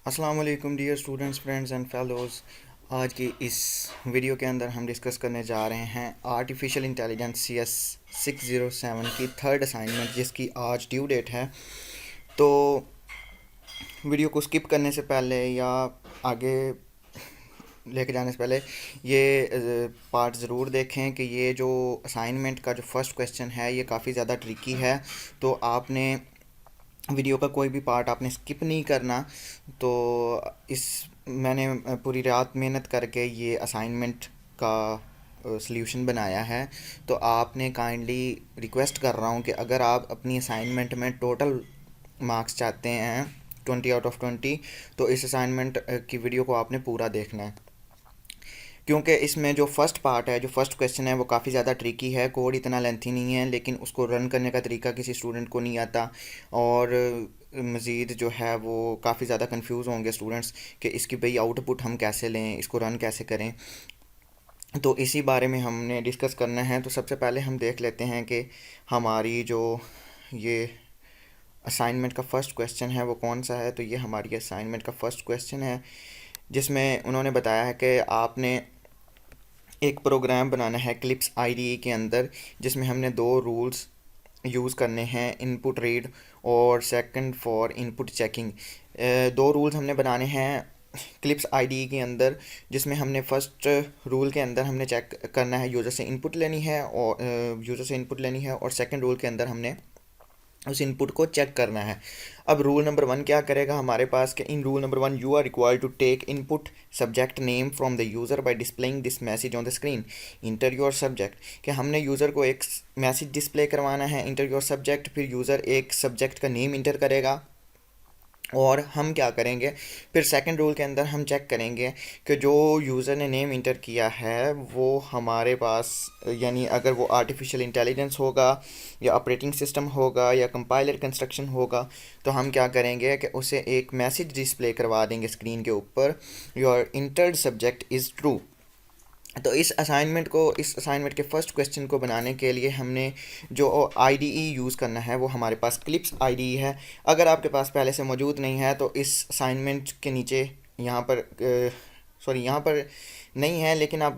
अस्सलाम वालेकुम dear students friends and fellows. आज की इस वीडियो के अंदर हम डिस्कस करने जा रहे हैं आर्टिफिशियल इंटेलिजेंस CS 607 की थर्ड असाइनमेंट, जिसकी आज ड्यू डेट है। तो वीडियो को स्किप करने से पहले या आगे लेके जाने से पहले ये पार्ट ज़रूर देखें कि ये जो असाइनमेंट का जो फर्स्ट क्वेश्चन है ये काफ़ी ज़्यादा ट्रिकी है। तो आपने वीडियो का कोई भी पार्ट आपने स्किप नहीं करना। तो इस मैंने पूरी रात मेहनत करके ये असाइनमेंट का सल्यूशन बनाया है। तो आपने काइंडली रिक्वेस्ट कर रहा हूँ कि अगर आप अपनी असाइनमेंट में टोटल मार्क्स चाहते हैं 20 आउट ऑफ 20, तो इस असाइनमेंट की वीडियो को आपने पूरा देखना है, क्योंकि इसमें जो फर्स्ट पार्ट है, जो फर्स्ट क्वेश्चन है, वो काफ़ी ज़्यादा ट्रिकी है। कोड इतना लेंथी नहीं है, लेकिन उसको रन करने का तरीका किसी स्टूडेंट को नहीं आता। और मज़ीद जो है वो काफ़ी ज़्यादा कंफ्यूज होंगे स्टूडेंट्स कि इसकी भाई आउटपुट हम कैसे लें, इसको रन कैसे करें। तो इसी बारे में हमने डिस्कस करना है। तो सबसे पहले हम देख लेते हैं कि हमारी जो ये असाइनमेंट का फर्स्ट क्वेश्चन है वो कौन सा है। तो ये हमारी असाइनमेंट का फर्स्ट क्वेश्चन है, जिसमें उन्होंने बताया है कि आपने एक प्रोग्राम बनाना है क्लिप्स IDE के अंदर, जिसमें हमने दो रूल्स यूज़ करने हैं, इनपुट रीड और सेकंड फॉर इनपुट चेकिंग। दो रूल्स हमने बनाने हैं क्लिप्स IDE के अंदर, जिसमें हमने फर्स्ट रूल के अंदर हमने चेक करना है, यूज़र से इनपुट लेनी है और सेकंड रूल के अंदर हमने उस इनपुट को चेक करना है। अब रूल नंबर 1 क्या करेगा हमारे पास कि in rule number 1 you are required to take input subject name from the user by displaying this message on the screen, enter your subject. कि हमने यूज़र को एक मैसेज डिस्प्ले करवाना है, इंटर योर सब्जेक्ट। फिर यूज़र एक subject का name enter करेगा और हम क्या करेंगे, फिर सेकंड रूल के अंदर हम चेक करेंगे कि जो यूज़र ने नेम इंटर किया है वो हमारे पास, यानी अगर वो आर्टिफिशियल इंटेलिजेंस होगा या ऑपरेटिंग सिस्टम होगा या कंपाइलर कंस्ट्रक्शन होगा, तो हम क्या करेंगे कि उसे एक मैसेज डिस्प्ले करवा देंगे स्क्रीन के ऊपर, your entered subject is true. तो इस असाइनमेंट के फर्स्ट क्वेश्चन को बनाने के लिए हमने जो IDE यूज़ करना है वो हमारे पास क्लिप्स IDE है। अगर आपके पास पहले से मौजूद नहीं है तो इस असाइनमेंट के नीचे यहाँ पर यहाँ पर नहीं है, लेकिन आप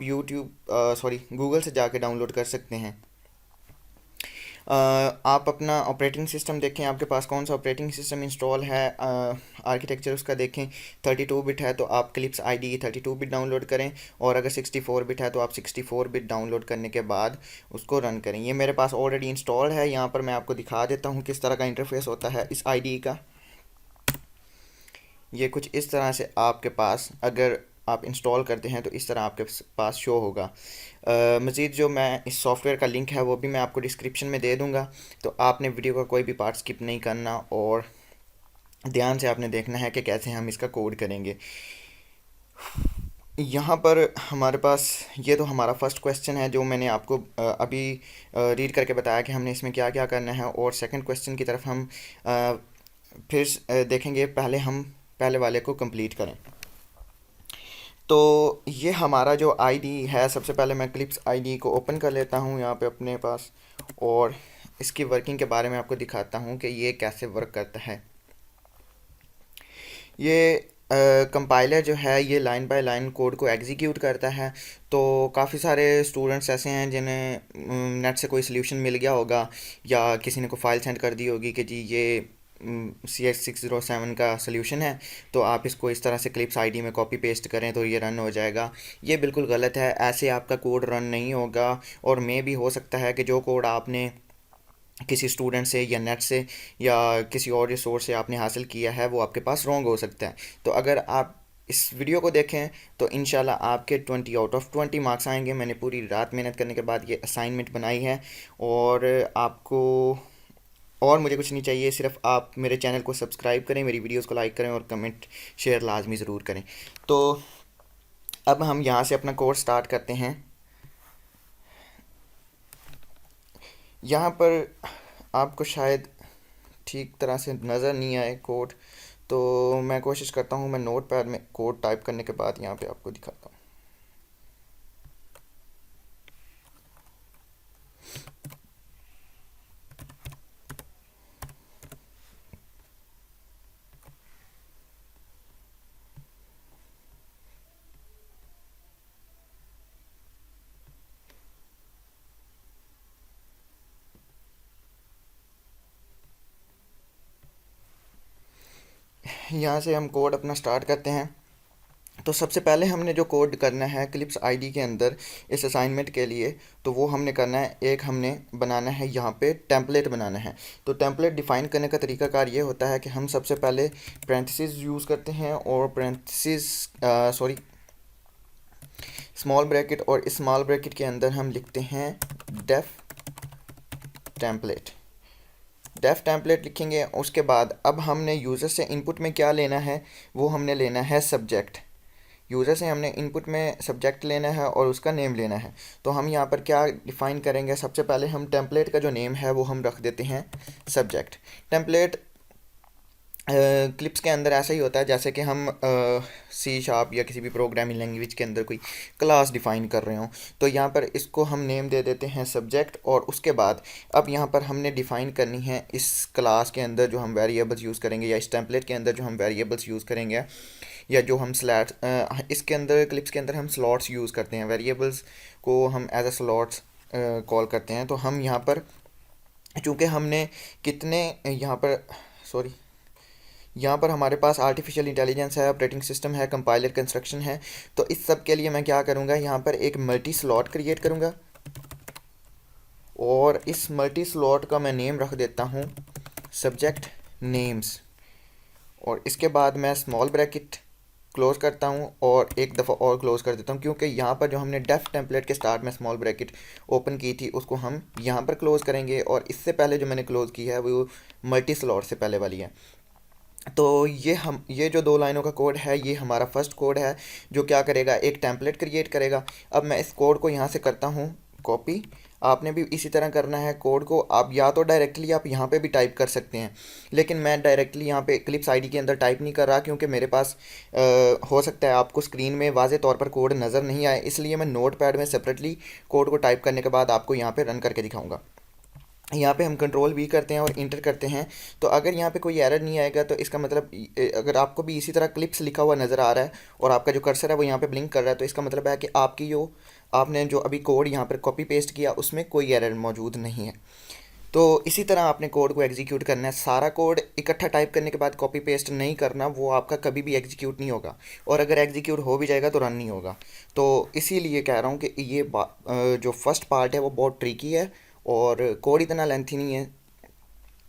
गूगल से जाके डाउनलोड कर सकते हैं। आप अपना ऑपरेटिंग सिस्टम देखें, आपके पास कौन सा ऑपरेटिंग सिस्टम इंस्टॉल है, आर्किटेक्चर उसका देखें। 32 बिट है तो आप क्लिप्स IDE 32 बिट डाउनलोड करें, और अगर 64 बिट है तो आप 64 बिट डाउनलोड करने के बाद उसको रन करें। ये मेरे पास ऑलरेडी इंस्टॉल्ड है। यहाँ पर मैं आपको दिखा देता हूँ किस तरह का इंटरफेस होता है इस IDE का। ये कुछ इस तरह से आपके पास, अगर आप इंस्टॉल करते हैं तो इस तरह आपके पास शो होगा। मज़ीद जो मैं इस सॉफ्टवेयर का लिंक है वो भी मैं आपको डिस्क्रिप्शन में दे दूँगा। तो आपने वीडियो का कोई भी पार्ट स्किप नहीं करना और ध्यान से आपने देखना है कि कैसे हम इसका कोड करेंगे। यहाँ पर हमारे पास ये तो हमारा फर्स्ट क्वेश्चन है जो मैंने आपको अभी रीड करके बताया कि हमने इसमें क्या क्या करना है। और सेकंड क्वेश्चन की तरफ हम फिर देखेंगे। पहले हम पहले वाले को कंप्लीट करें। तो ये हमारा जो आईडी है, सबसे पहले मैं क्लिप्स आईडी को ओपन कर लेता हूँ यहाँ पे अपने पास, और इसकी वर्किंग के बारे में आपको दिखाता हूँ कि ये कैसे वर्क करता है। ये कंपाइलर जो है ये लाइन बाय लाइन कोड को एग्जीक्यूट करता है। तो काफ़ी सारे स्टूडेंट्स ऐसे हैं जिन्हें नेट से कोई सल्यूशन मिल गया होगा, या किसी ने को फाइल सेंड कर दी होगी कि जी ये CS 607 का सल्यूशन है, तो आप इसको इस तरह से क्लिप्स आईडी में कॉपी पेस्ट करें तो ये रन हो जाएगा। ये बिल्कुल गलत है, ऐसे आपका कोड रन नहीं होगा। और मे भी हो सकता है कि जो कोड आपने किसी स्टूडेंट से या नेट से या किसी और रिसोर्स से आपने हासिल किया है वो आपके पास रॉन्ग हो सकता है। तो अगर आप इस वीडियो को देखें तो इंशाल्लाह आपके 20 आउट ऑफ 20 मार्क्स आएंगे। मैंने पूरी रात मेहनत करने के बाद ये असाइनमेंट बनाई है, और आपको और मुझे कुछ नहीं चाहिए, सिर्फ आप मेरे चैनल को सब्सक्राइब करें, मेरी वीडियोस को लाइक करें और कमेंट शेयर लाजमी ज़रूर करें। तो अब हम यहाँ से अपना कोर्स स्टार्ट करते हैं। यहाँ पर आपको शायद ठीक तरह से नज़र नहीं आए कोड, तो मैं कोशिश करता हूँ मैं नोट पैड में कोड टाइप करने के बाद यहाँ पे आपको दिखाता हूँ। यहाँ से हम कोड अपना स्टार्ट करते हैं। तो सबसे पहले हमने जो कोड करना है क्लिप्स आईडी के अंदर इस असाइनमेंट के लिए, तो वो हमने करना है, एक हमने बनाना है यहाँ पे टेम्पलेट बनाना है। तो टेम्पलेट डिफ़ाइन करने का तरीकाकार ये होता है कि हम सबसे पहले पैरेंथेसिस यूज़ करते हैं और स्मॉल ब्रैकेट, और इस स्मॉल ब्रैकेट के अंदर हम लिखते हैं डेफ टेम्पलेट लिखेंगे। उसके बाद अब हमने यूज़र से इनपुट में क्या लेना है, वो हमने लेना है सब्जेक्ट। यूज़र से हमने इनपुट में सब्जेक्ट लेना है और उसका नेम लेना है। तो हम यहाँ पर क्या डिफ़ाइन करेंगे, सबसे पहले हम टेम्पलेट का जो नेम है वो हम रख देते हैं सब्जेक्ट। टेम्पलेट क्लिप्स के अंदर ऐसा ही होता है जैसे कि हम C# या किसी भी प्रोग्रामिंग लैंग्वेज के अंदर कोई क्लास डिफ़ाइन कर रहे हों। तो यहाँ पर इसको हम नेम दे देते हैं सब्जेक्ट, और उसके बाद अब यहाँ पर हमने डिफ़ाइन करनी है इस क्लास के अंदर जो हम वेरिएबल्स यूज़ करेंगे, या इस टेम्पलेट के अंदर जो हम वेरिएबल्स यूज़ करेंगे, या जो हम इसके अंदर क्लिप्स के अंदर हम स्लॉट्स यूज़ करते हैं, वेरिएबल्स को हम एज अ स्लॉट्स कॉल करते हैं। तो हम यहाँ पर चूँकि हमने कितने यहाँ पर हमारे पास आर्टिफिशियल इंटेलिजेंस है, ऑपरेटिंग सिस्टम है, कंपाइलर कंस्ट्रक्शन है। तो इस सब के लिए मैं क्या करूँगा, यहाँ पर एक मल्टी स्लॉट क्रिएट करूँगा, और इस मल्टी स्लॉट का मैं नेम रख देता हूँ सब्जेक्ट नेम्स, और इसके बाद मैं स्मॉल ब्रैकेट क्लोज़ करता हूँ और एक दफ़ा और क्लोज़ कर देता हूँ, क्योंकि यहाँ पर जो हमने डेफ टेम्पलेट के स्टार्ट में स्मॉल ब्रैकेट ओपन की थी उसको हम यहाँ पर क्लोज़ करेंगे, और इससे पहले जो मैंने क्लोज़ की है वो मल्टी स्लॉट से पहले वाली है। तो ये जो 2 लाइनों का कोड है ये हमारा फर्स्ट कोड है जो क्या करेगा, एक टेम्पलेट क्रिएट करेगा। अब मैं इस कोड को यहाँ से करता हूँ कॉपी। आपने भी इसी तरह करना है कोड को। आप या तो डायरेक्टली आप यहाँ पे भी टाइप कर सकते हैं, लेकिन मैं डायरेक्टली यहाँ पे क्लिप्स आईडी के अंदर टाइप नहीं कर रहा, क्योंकि मेरे पास हो सकता है आपको स्क्रीन में वाज़े तौर पर कोड नज़र नहीं आए, इसलिए मैं नोट पैड में सेपरेटली कोड को टाइप करने के बाद आपको यहाँ पर रन करके दिखाऊँगा। यहाँ पे हम कंट्रोल V करते हैं और इंटर करते हैं। तो अगर यहाँ पे कोई एरर नहीं आएगा तो इसका मतलब, अगर आपको भी इसी तरह क्लिप्स लिखा हुआ नज़र आ रहा है और आपका जो कर्सर है वो यहाँ पे ब्लिंक कर रहा है, तो इसका मतलब है कि आपने जो अभी कोड यहाँ पर कॉपी पेस्ट किया उसमें कोई एरर मौजूद नहीं है। तो इसी तरह आपने कोड को एग्जीक्यूट करना है। सारा कोड इकट्ठा टाइप करने के बाद कॉपी पेस्ट नहीं करना, वो आपका कभी भी एग्जीक्यूट नहीं होगा, और अगर एग्जीक्यूट हो भी जाएगा तो रन नहीं होगा। तो इसीलिए कह रहा हूँ कि ये जो फर्स्ट पार्ट है वो बहुत ट्रिकी है, और कोड इतना लेंथी नहीं है।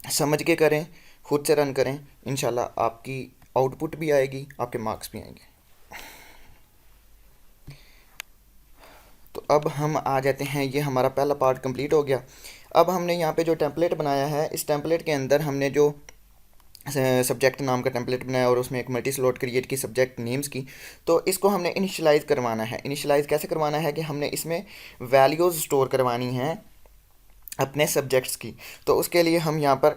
समझ के करें, खुद से रन करें, इंशाल्लाह आपकी आउटपुट भी आएगी, आपके मार्क्स भी आएंगे। तो अब हम आ जाते हैं, ये हमारा पहला पार्ट कंप्लीट हो गया। अब हमने यहाँ पे जो टेम्पलेट बनाया है, इस टेम्पलेट के अंदर हमने जो सब्जेक्ट नाम का टेम्पलेट बनाया और उसमें एक मल्टी स्लॉट क्रिएट की सब्जेक्ट नेम्स की, तो इसको हमने इनिशियलाइज करवाना है। इनिशियलाइज कैसे करवाना है कि हमने इसमें वैल्यूज़ स्टोर करवानी है अपने सब्जेक्ट्स की। तो उसके लिए हम यहाँ पर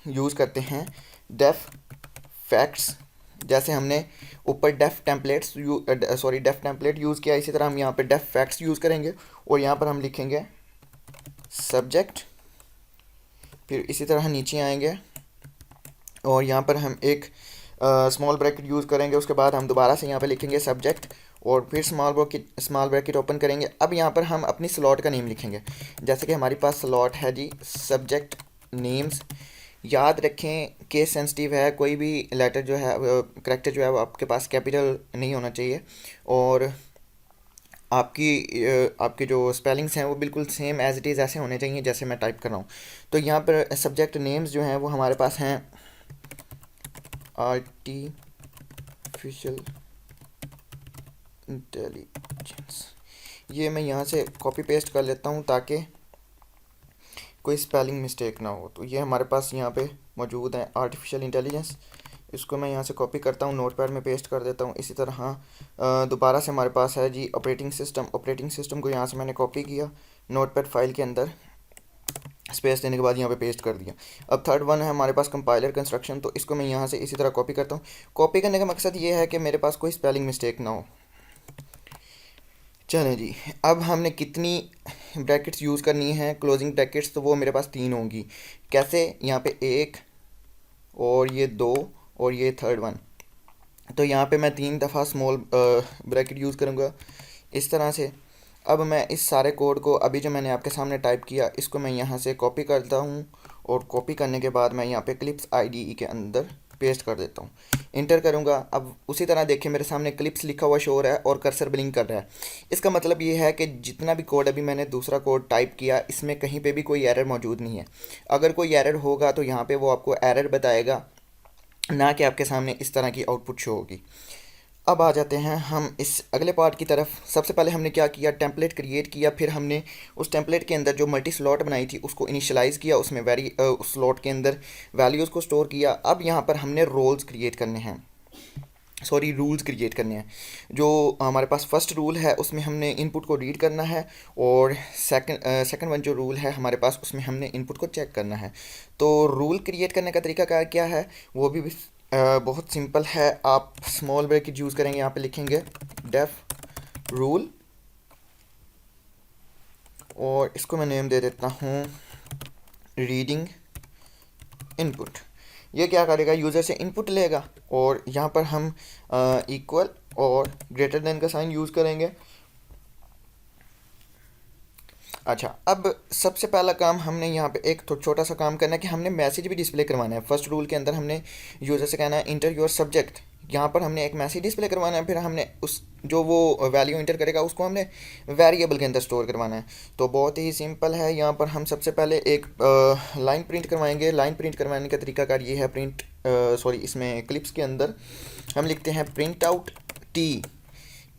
यूज़ करते हैं डेफ फैक्ट्स। जैसे हमने ऊपर डेफ टेम्पलेट यूज़ किया, इसी तरह हम यहाँ पे डेफ फैक्ट्स यूज़ करेंगे, और यहाँ पर हम लिखेंगे सब्जेक्ट। फिर इसी तरह ननीचे आएंगे और यहाँ पर हम एक स्मॉल ब्रैकेट यूज़ करेंगे। उसके बाद हम दोबारा से यहाँ पे लिखेंगे सब्जेक्ट, और फिर स्मॉल ब्रैकेट ओपन करेंगे। अब यहाँ पर हम अपनी स्लॉट का नेम लिखेंगे। जैसे कि हमारी पास स्लॉट है जी सब्जेक्ट नेम्स। याद रखें केस सेंसिटिव है, कोई भी लेटर जो है, करैक्टर जो है वो आपके पास कैपिटल नहीं होना चाहिए, और आपकी जो स्पेलिंग्स हैं वो बिल्कुल सेम एज इट इज़ ऐसे होने चाहिए जैसे मैं टाइप कर रहा हूँ। तो यहाँ पर सब्जेक्ट नेम्स जो हैं वो हमारे पास हैं आर्टिफिशियल इंटेलिजेंस। ये मैं यहाँ से कॉपी पेस्ट कर लेता हूँ ताकि कोई स्पेलिंग मिस्टेक ना हो। तो ये हमारे पास यहाँ पे मौजूद है आर्टिफिशियल इंटेलिजेंस। इसको मैं यहाँ से कॉपी करता हूँ, नोटपैड में पेस्ट कर देता हूँ। इसी तरह दोबारा से हमारे पास है जी ऑपरेटिंग सिस्टम को यहाँ से मैंने कॉपी किया, नोटपैड फाइल के अंदर स्पेस देने के बाद यहाँ पे पेस्ट कर दिया। अब थर्ड वन है हमारे पास कंपाइलर कंस्ट्रक्शन। तो इसको मैं यहाँ से इसी तरह कॉपी करता हूँ। कॉपी करने का मकसद ये है कि मेरे पास कोई स्पेलिंग मिस्टेक ना हो। चलें जी, अब हमने कितनी ब्रैकेट्स यूज़ करनी है, क्लोजिंग ब्रैकेट्स, तो वो मेरे पास 3 होंगी। कैसे, यहाँ पे 1 और ये 2 और ये थर्ड वन। तो यहाँ पे मैं 3 दफ़ा स्मॉल ब्रैकेट यूज़ करूँगा इस तरह से। अब मैं इस सारे कोड को अभी जो मैंने आपके सामने टाइप किया, इसको मैं यहाँ से कॉपी करता हूँ, और कॉपी करने के बाद मैं यहाँ पे क्लिप्स आईडी के अंदर पेस्ट कर देता हूँ। इंटर करूँगा। अब उसी तरह देखिए मेरे सामने क्लिप्स लिखा हुआ शो हो रहा है और कर्सर ब्लिंक कर रहा है। इसका मतलब ये है कि जितना भी कोड अभी मैंने दूसरा कोड टाइप किया इसमें कहीं पे भी कोई एरर मौजूद नहीं है। अगर कोई एरर होगा तो यहाँ पे वो आपको एरर बताएगा, ना कि आपके सामने इस तरह की आउटपुट शो होगी। अब आ जाते हैं हम इस अगले पार्ट की तरफ। सबसे पहले हमने क्या किया, टेम्पलेट क्रिएट किया, फिर हमने उस टेम्पलेट के अंदर जो मल्टी स्लॉट बनाई थी उसको इनिशियलाइज़ किया, उसमें उस स्लॉट के अंदर वैल्यूज़ को स्टोर किया। अब यहाँ पर हमने रोल्स क्रिएट करने हैं, सॉरी रूल्स क्रिएट करने हैं। जो हमारे पास फर्स्ट रूल है उसमें हमने इनपुट को रीड करना है, और सेकंड वन जो रूल है हमारे पास उसमें हमने इनपुट को चेक करना है। तो रूल क्रिएट करने का तरीका क्या है, वो भी बहुत सिंपल है। आप स्मॉल ब्रैकेट यूज़ करेंगे, यहाँ पे लिखेंगे डेफ रूल, और इसको मैं नेम दे देता हूँ रीडिंग इनपुट। ये क्या करेगा, यूज़र से इनपुट लेगा और यहाँ पर हम इक्वल और ग्रेटर देन का साइन यूज़ करेंगे। अच्छा, अब सबसे पहला काम हमने यहाँ पे एक तो छोटा सा काम करना है कि हमने मैसेज भी डिस्प्ले करवाना है। फर्स्ट रूल के अंदर हमने यूज़र से कहना है इंटर योर सब्जेक्ट, यहाँ पर हमने एक मैसेज डिस्प्ले करवाना है। फिर हमने उस जो वो वैल्यू इंटर करेगा उसको हमने वेरिएबल के अंदर स्टोर करवाना है। तो बहुत ही सिंपल है। यहाँ पर हम सबसे पहले एक लाइन प्रिंट करवाएंगे। लाइन प्रिंट करवाने का तरीकाकार ये है, इसमें क्लिप्स के अंदर हम लिखते हैं print out T.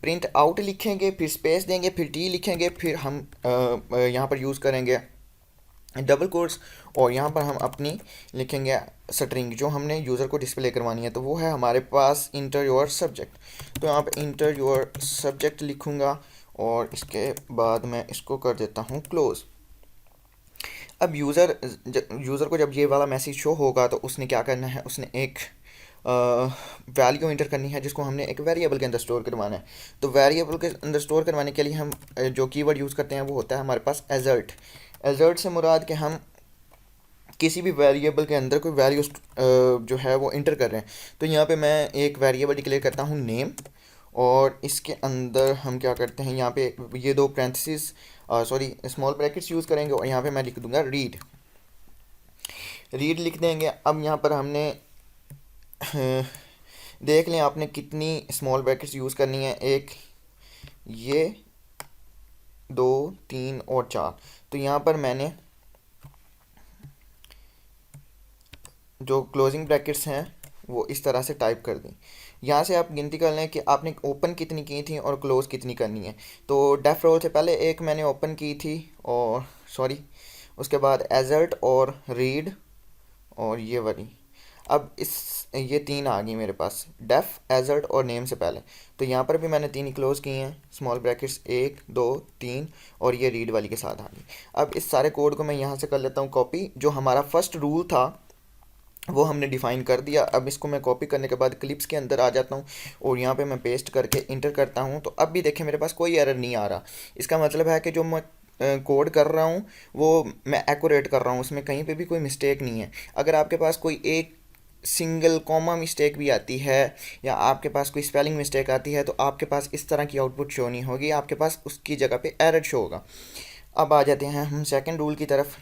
Print out लिखेंगे, फिर स्पेस देंगे, फिर टी लिखेंगे, फिर हम यहाँ पर यूज़ करेंगे डबल कोट्स, और यहाँ पर हम अपनी लिखेंगे स्ट्रिंग जो हमने यूज़र को डिस्प्ले करवानी है। तो वो है हमारे पास इंटर योर सब्जेक्ट। तो यहाँ पर इंटर योर सब्जेक्ट लिखूँगा और इसके बाद मैं इसको कर देता हूँ क्लोज़। अब यूज़र को जब ये वाला मैसेज शो होगा तो उसने क्या करना है, उसने एक वैल्यू इंटर करनी है जिसको हमने एक वेरिएबल के अंदर स्टोर करवाना है। तो वेरिएबल के अंदर स्टोर करवाने के लिए हम जो कीवर्ड यूज़ करते हैं वो होता है हमारे पास एजर्ट। एजर्ट से मुराद कि हम किसी भी वेरिएबल के अंदर कोई वैल्यू जो है वो इंटर कर रहे हैं। तो यहाँ पे मैं एक वेरिएबल डिक्लेयर करता हूँ नेम, और इसके अंदर हम क्या करते हैं, यहाँ पे ये दो parenthesis sorry small brackets use करेंगे, और यहाँ पे मैं लिख दूंगा रीड। रीड लिख देंगे। अब यहाँ पर हमने देख लें आपने कितनी स्मॉल ब्रैकेट्स यूज़ करनी है, एक, ये, दो, तीन और चार। तो यहाँ पर मैंने जो क्लोजिंग ब्रैकेट्स हैं वो इस तरह से टाइप कर दी। यहाँ से आप गिनती कर लें कि आपने ओपन कितनी की थी और क्लोज़ कितनी करनी है। तो डेफ रोल से पहले एक मैंने ओपन की थी, और सॉरी उसके बाद एजर्ट और रीड और ये वाली। अब ये तीन आ गई मेरे पास, डेफ, एजर्ट और नेम से पहले। तो यहाँ पर भी मैंने तीन ही क्लोज किए हैं, स्मॉल ब्रैकेट्स, एक, दो, तीन, और ये रीड वाली के साथ आ गई। अब इस सारे कोड को मैं यहाँ से कर लेता हूँ कॉपी। जो हमारा फर्स्ट रूल था वो हमने डिफ़ाइन कर दिया। अब इसको मैं कॉपी करने के बाद क्लिप्स के अंदर आ जाता हूँ और यहाँ पे मैं पेस्ट करके इंटर करता हूँ। तो अब भी देखें मेरे पास कोई एरर नहीं आ रहा। इसका मतलब है कि जो मैं कोड कर रहा हूँ वो मैं एक्यूरेट कर रहा हूँ, उसमें कहीं पे भी कोई मिस्टेक नहीं है। अगर आपके पास कोई एक सिंगल कॉमा मिस्टेक भी आती है या आपके पास कोई स्पेलिंग मिस्टेक आती है तो आपके पास इस तरह की आउटपुट शो नहीं होगी, आपके पास उसकी जगह पे एरर शो होगा। अब आ जाते हैं हम सेकंड रूल की तरफ।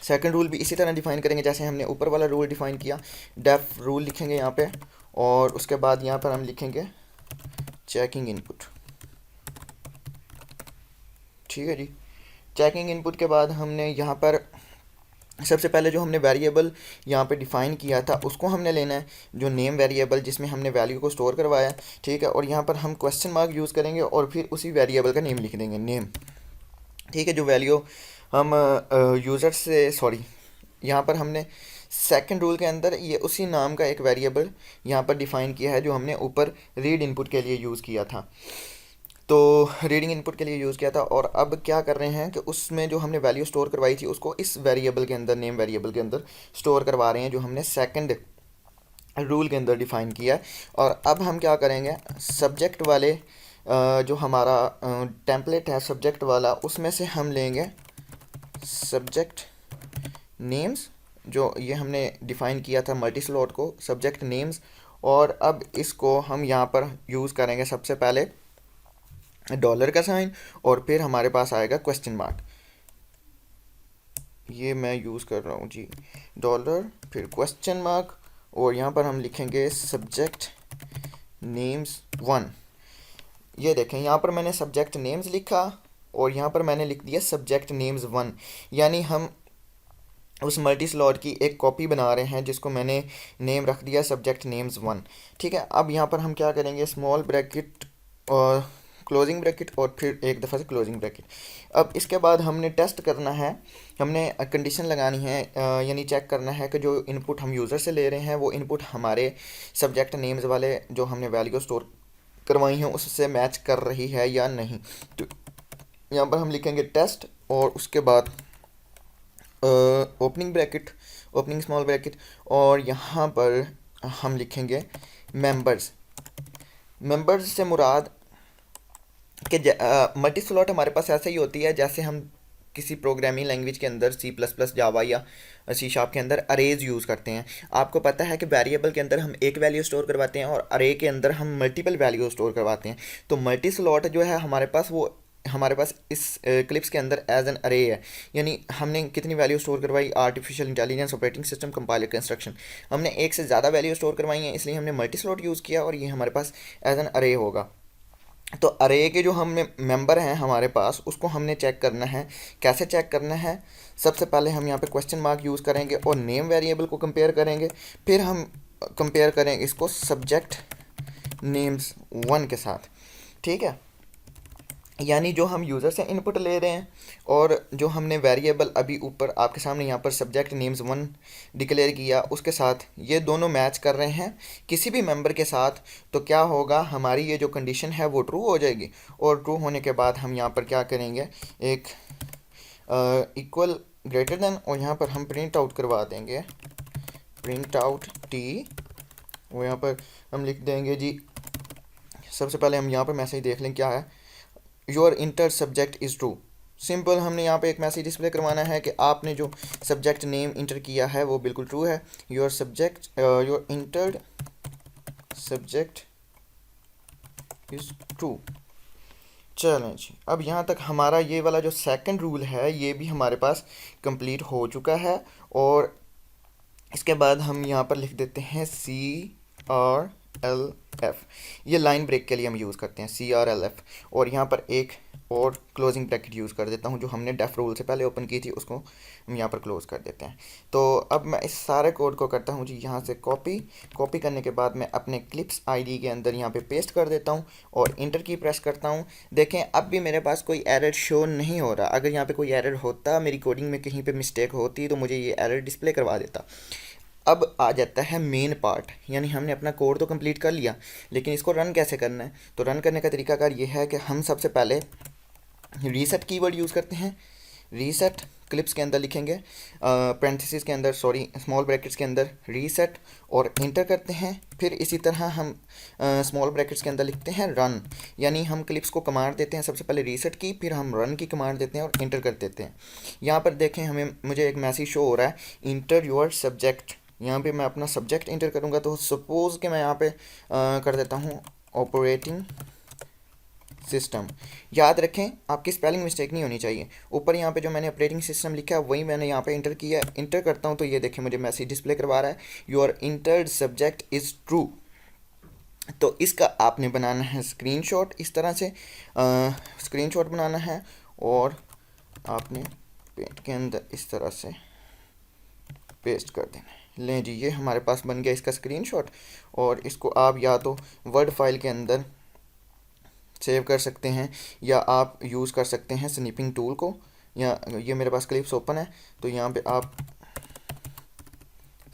सेकंड रूल भी इसी तरह डिफाइन करेंगे जैसे हमने ऊपर वाला रूल डिफाइन किया। डेफ रूल लिखेंगे यहाँ पे, और उसके बाद यहाँ पर हम लिखेंगे चेकिंग इनपुट। ठीक है जी। चेकिंग इनपुट के बाद हमने यहाँ पर सबसे पहले जो हमने वेरिएबल यहाँ पे डिफ़ाइन किया था उसको हमने लेना है, जो नेम वेरिएबल जिसमें हमने वैल्यू को स्टोर करवाया। ठीक है, और यहाँ पर हम क्वेश्चन मार्क यूज़ करेंगे और फिर उसी वेरिएबल का नेम लिख देंगे, नेम। ठीक है, जो वैल्यू हम यूज़र से सॉरी यहाँ पर हमने सेकंड रूल के अंदर ये उसी नाम का एक वेरिएबल यहाँ पर डिफ़ाइन किया है जो हमने ऊपर रीड इनपुट के लिए यूज़ किया था। तो रीडिंग इनपुट के लिए यूज़ किया था, और अब क्या कर रहे हैं कि उसमें जो हमने वैल्यू स्टोर करवाई थी उसको इस वेरिएबल के अंदर, नेम वेरिएबल के अंदर स्टोर करवा रहे हैं जो हमने सेकंड रूल के अंदर डिफ़ाइन किया है। और अब हम क्या करेंगे, सब्जेक्ट वाले जो हमारा टेम्पलेट है सब्जेक्ट वाला, उसमें से हम लेंगे सब्जेक्ट नेम्स, जो ये हमने डिफ़ाइन किया था मल्टी स्लॉट को, सब्जेक्ट नेम्स। और अब इसको हम यहाँ पर यूज़ करेंगे सबसे पहले डॉलर का साइन, और फिर हमारे पास आएगा क्वेश्चन मार्क। ये मैं यूज़ कर रहा हूँ जी, डॉलर, फिर क्वेश्चन मार्क, और यहाँ पर हम लिखेंगे सब्जेक्ट नेम्स 1। ये देखें, यहाँ पर मैंने सब्जेक्ट नेम्स लिखा और यहाँ पर मैंने लिख दिया सब्जेक्ट नेम्स 1, यानी हम उस मल्टी स्लॉट की एक कॉपी बना रहे हैं जिसको मैंने नेम रख दिया सब्जेक्ट नेम्स 1। ठीक है, अब यहाँ पर हम क्या करेंगे, स्मॉल ब्रैकेट और क्लोजिंग ब्रैकेट और फिर एक दफ़ा से क्लोजिंग ब्रैकेट। अब इसके बाद हमने टेस्ट करना है, हमने कंडीशन लगानी है, यानी चेक करना है कि जो इनपुट हम यूज़र से ले रहे हैं वो इनपुट हमारे सब्जेक्ट नेम्स वाले जो हमने वैल्यू स्टोर करवाई हैं उससे मैच कर रही है या नहीं। तो यहाँ पर हम लिखेंगे टेस्ट और उसके बाद opening bracket, opening small bracket, और यहाँ पर हम लिखेंगे मेंबर्स। मेंबर्स से मुराद कि मल्टी स्लॉट हमारे पास ऐसे ही होती है जैसे हम किसी प्रोग्रामिंग लैंग्वेज के अंदर सी प्लस प्लस जावा या सी शार्प के अंदर अरेज यूज़ करते हैं। आपको पता है कि वेरिएबल के अंदर हम एक वैल्यू स्टोर करवाते हैं और अरे के अंदर हम मल्टीपल वैल्यू स्टोर करवाते हैं। तो मल्टी स्लॉट जो है हमारे पास, वो हमारे पास इस क्लिप्स के अंदर एज एन अरे है, यानी हमने कितनी वैल्यू स्टोर करवाई, artificial intelligence, operating system, compiler, construction, हमने एक से ज़्यादा वैल्यू स्टोर करवाई हैं, इसलिए हमने मल्टी स्लॉट यूज़ किया और ये हमारे पास एज एन अरे होगा। तो अरे के जो हम मेंबर हैं हमारे पास उसको हमने चेक करना है। कैसे चेक करना है, सबसे पहले हम यहाँ पे क्वेश्चन मार्क यूज़ करेंगे और नेम वेरिएबल को कंपेयर करेंगे, फिर हम कंपेयर करेंगे इसको सब्जेक्ट नेम्स 1 के साथ। ठीक है, यानी जो हम यूज़र से इनपुट ले रहे हैं और जो हमने वेरिएबल अभी ऊपर आपके सामने यहाँ पर सब्जेक्ट नेम्स 1 डिक्लेयर किया उसके साथ ये दोनों मैच कर रहे हैं किसी भी मेंबर के साथ, तो क्या होगा, हमारी ये जो कंडीशन है वो ट्रू हो जाएगी। और ट्रू होने के बाद हम यहाँ पर क्या करेंगे, एक इक्वल ग्रेटर देन, और यहाँ पर हम प्रिंट आउट करवा देंगे, प्रिंट आउट टी, और यहाँ पर हम लिख देंगे जी, सबसे पहले हम यहाँ पर मैसेज देख लें क्या है, your inter subject is true. Simple, हमने यहाँ पे एक मैसेज डिस्प्ले करवाना है कि आपने जो सब्जेक्ट नेम इंटर किया है वो बिल्कुल ट्रू है, your subject your entered subject is true. चलें जी, अब यहाँ तक हमारा ये वाला जो सेकंड रूल है ये भी हमारे पास कंप्लीट हो चुका है। और इसके बाद हम यहाँ पर लिख देते हैं CRLF, ये लाइन ब्रेक के लिए हम यूज़ करते हैं CRLF, और यहाँ पर एक और क्लोजिंग ब्रैकेट यूज़ कर देता हूँ, जो हमने डेफ रूल से पहले ओपन की थी उसको हम यहाँ पर क्लोज़ कर देते हैं। तो अब मैं इस सारे कोड को करता हूँ जी यहाँ से कॉपी करने के बाद मैं अपने क्लिप्स आईडी के अंदर यहाँ पे पेस्ट कर देता हूँ और इंटर की प्रेस करता हूँ। देखें अब भी मेरे पास कोई एरर शो नहीं हो रहा, अगर यहाँ पे कोई एरर होता, मेरी कोडिंग में कहीं पे मिस्टेक होती तो मुझे ये एरर डिस्प्ले करवा देता। अब आ जाता है मेन पार्ट, यानी हमने अपना कोड तो कंप्लीट कर लिया, लेकिन इसको रन कैसे करना है। तो रन करने का तरीकाकार ये है कि हम सबसे पहले रीसेट कीवर्ड यूज़ करते हैं। रीसेट क्लिप्स के अंदर लिखेंगे, पेरेंथेसिस के अंदर, सॉरी स्मॉल ब्रैकेट्स के अंदर रीसेट, और इंटर करते हैं। फिर इसी तरह हम स्मॉल ब्रैकेट्स के अंदर लिखते हैं रन, यानी हम क्लिप्स को कमांड देते हैं, सबसे पहले रीसेट की, फिर हम रन की कमांड देते हैं और इंटर कर देते हैं। यहाँ पर देखें, मुझे एक मैसेज शो हो रहा है, इंटर योर सब्जेक्ट। यहाँ पे मैं अपना सब्जेक्ट इंटर करूँगा, तो सपोज़ कि मैं यहाँ पे कर देता हूँ ऑपरेटिंग सिस्टम। याद रखें आपकी स्पेलिंग मिस्टेक नहीं होनी चाहिए। ऊपर यहाँ पे जो मैंने ऑपरेटिंग सिस्टम लिखा है वही मैंने यहाँ पे इंटर किया है। इंटर करता हूँ तो ये देखें मुझे मैसेज डिस्प्ले करवा रहा है, your entered subject is true. तो इसका आपने बनाना है स्क्रीनशॉट, इस तरह से स्क्रीनशॉट बनाना है और आपने पेंट के अंदर इस तरह से पेस्ट कर देना है। लें जी, ये हमारे पास बन गया इसका स्क्रीनशॉट, और इसको आप या तो वर्ड फाइल के अंदर सेव कर सकते हैं या आप यूज़ कर सकते हैं स्निपिंग टूल को। या ये मेरे पास क्लिप्स ओपन है तो यहाँ पे आप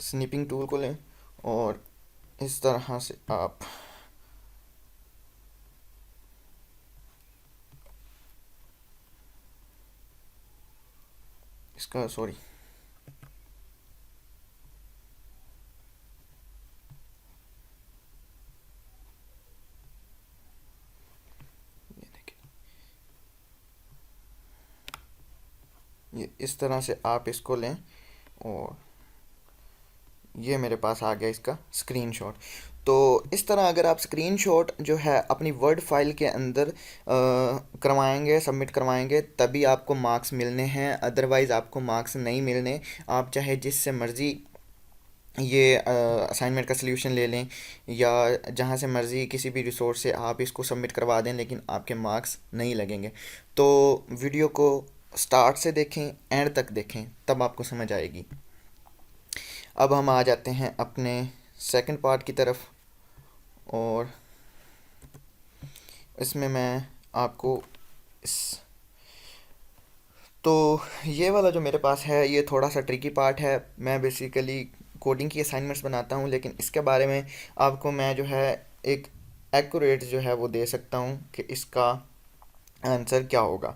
स्निपिंग टूल को लें और इस तरह से आप इसका सॉरी ये इस तरह से आप इसको लें और ये मेरे पास आ गया इसका स्क्रीनशॉट। तो इस तरह अगर आप स्क्रीनशॉट जो है अपनी वर्ड फाइल के अंदर करवाएंगे, सबमिट करवाएंगे, तभी आपको मार्क्स मिलने हैं, अदरवाइज़ आपको मार्क्स नहीं मिलने। आप चाहे जिससे मर्ज़ी ये असाइनमेंट का सल्यूशन ले लें या जहाँ से मर्ज़ी किसी भी रिसोर्स से आप इसको सबमिट करवा दें, लेकिन आपके मार्क्स नहीं लगेंगे। तो वीडियो को स्टार्ट से देखें, एंड तक देखें, तब आपको समझ आएगी। अब हम आ जाते हैं अपने सेकंड पार्ट की तरफ, और इसमें मैं आपको इस तो ये वाला जो मेरे पास है ये थोड़ा सा ट्रिकी पार्ट है। मैं बेसिकली कोडिंग की असाइनमेंट्स बनाता हूँ, लेकिन इसके बारे में आपको मैं जो है एक एक्यूरेट जो है वो दे सकता हूँ कि इसका आंसर क्या होगा।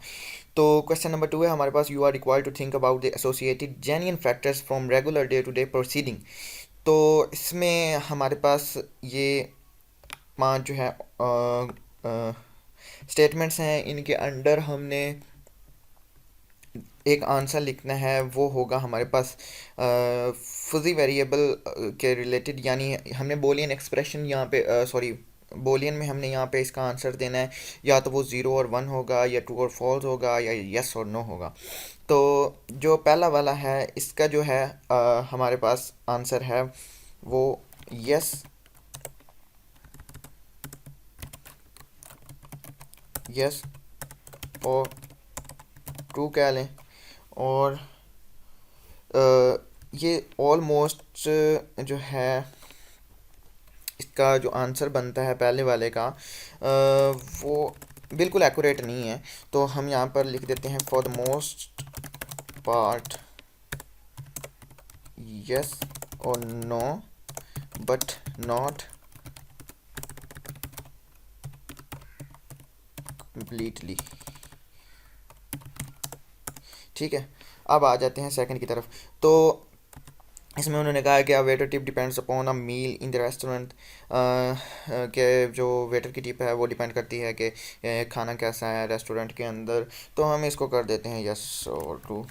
तो क्वेश्चन नंबर 2 है हमारे पास, you are required to think about the associated genuine factors from regular day to day proceeding. तो इसमें हमारे पास ये 5 जो है स्टेटमेंट्स हैं, इनके अंडर हमने एक आंसर लिखना है। वो होगा हमारे पास फजी वेरिएबल के रिलेटेड, यानी हमने बोलियन एक्सप्रेशन यहाँ पे सॉरी बोलियन में हमने यहाँ पे इसका आंसर देना है। या तो वो 0 और 1 होगा, या ट्रू और फॉल्स होगा, या यस और नो होगा। तो जो पहला वाला है इसका जो है हमारे पास आंसर है वो यस, यस और ट्रू कह लें। और ये ऑलमोस्ट जो है इसका जो आंसर बनता है पहले वाले का वो बिल्कुल एक्यूरेट नहीं है। तो हम यहाँ पर लिख देते हैं for the most part yes और नो बट नॉट कम्प्लीटली। ठीक है, अब आ जाते हैं सेकंड की तरफ। तो इसमें उन्होंने कहा है कि waiter tip depends upon a meal in the restaurant, के जो वेटर की टिप है वो डिपेंड करती है कि खाना कैसा है रेस्टोरेंट के अंदर। तो हम इसको कर देते हैं यस और ट्रू।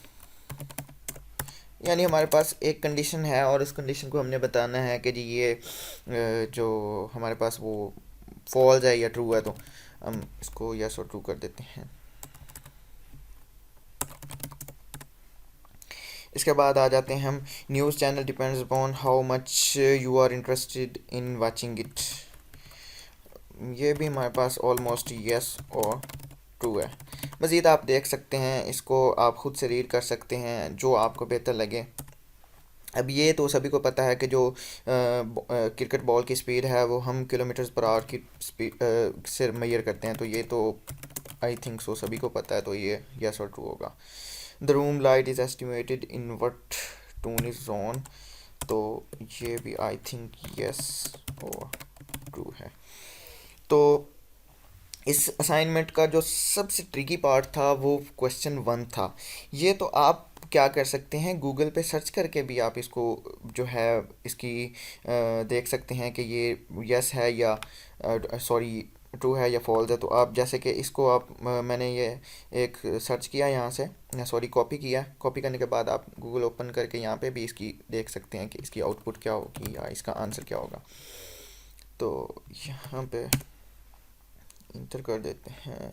यानी हमारे पास एक कंडीशन है और इस कंडीशन को हमने बताना है कि जी ये जो हमारे पास वो फॉल्स है या ट्रू है, तो हम इसको यस और ट्रू कर देते हैं। इसके बाद आ जाते हैं हम, news channel depends upon how much you are interested in watching it. ये भी हमारे पास ऑलमोस्ट यस और ट्रू है। मज़ीद आप देख सकते हैं, इसको आप ख़ुद से रीड कर सकते हैं जो आपको बेहतर लगे। अब ये तो सभी को पता है कि जो क्रिकेट बॉल की स्पीड है वो हम किलोमीटर्स पर आवर की स्पीड से मेजर करते हैं। तो ये तो आई थिंक सो सभी को पता है, तो ये यस और ट्रू होगा। The room light is estimated in watt tune is on. तो ये भी आई थिंक यस और ट्रू है। तो इस असाइनमेंट का जो सबसे ट्रिकी पार्ट था वो क्वेश्चन 1 था। ये तो आप क्या कर सकते हैं, गूगल पे सर्च करके भी आप इसको जो है इसकी देख सकते हैं कि ये यस है या सॉरी ट्रू है या फॉल्स है। तो आप जैसे कि इसको आप मैंने ये एक सर्च किया यहाँ से, सॉरी कॉपी किया, कॉपी करने के बाद आप गूगल ओपन करके यहाँ पे भी इसकी देख सकते हैं कि इसकी आउटपुट क्या होगी या इसका आंसर क्या होगा। तो यहाँ पे इंटर कर देते हैं।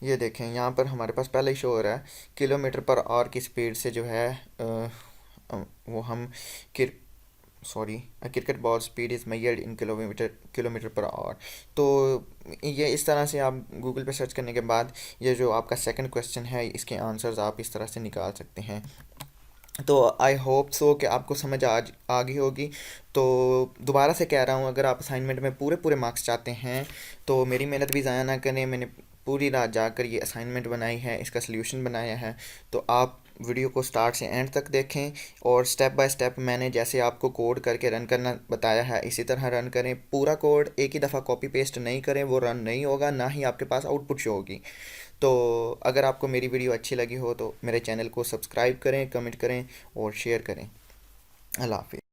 ये देखें यहाँ पर हमारे पास पहले ही शो हो रहा है किलोमीटर पर आवर की स्पीड से जो है वो हम cricket ball speed is measured in kilometre per hour. तो ये इस तरह से आप गूगल पे सर्च करने के बाद ये जो आपका सेकंड क्वेश्चन है इसके आंसर्स आप इस तरह से निकाल सकते हैं। तो आई होप सो कि आपको समझ आ गई होगी। तो दोबारा से कह रहा हूँ, अगर आप असाइनमेंट में पूरे पूरे मार्क्स चाहते हैं तो मेरी मेहनत भी ज़ाया ना करें। मैंने पूरी रात जाकर ये असाइनमेंट बनाई है, इसका सल्यूशन बनाया है। तो आप वीडियो को स्टार्ट से एंड तक देखें और स्टेप बाय स्टेप मैंने जैसे आपको कोड करके रन करना बताया है इसी तरह रन करें। पूरा कोड एक ही दफ़ा कॉपी पेस्ट नहीं करें, वो रन नहीं होगा, ना ही आपके पास आउटपुट शो होगी। तो अगर आपको मेरी वीडियो अच्छी लगी हो तो मेरे चैनल को सब्सक्राइब करें, कमेंट करें और शेयर करें। अल्लाह हाफिज़।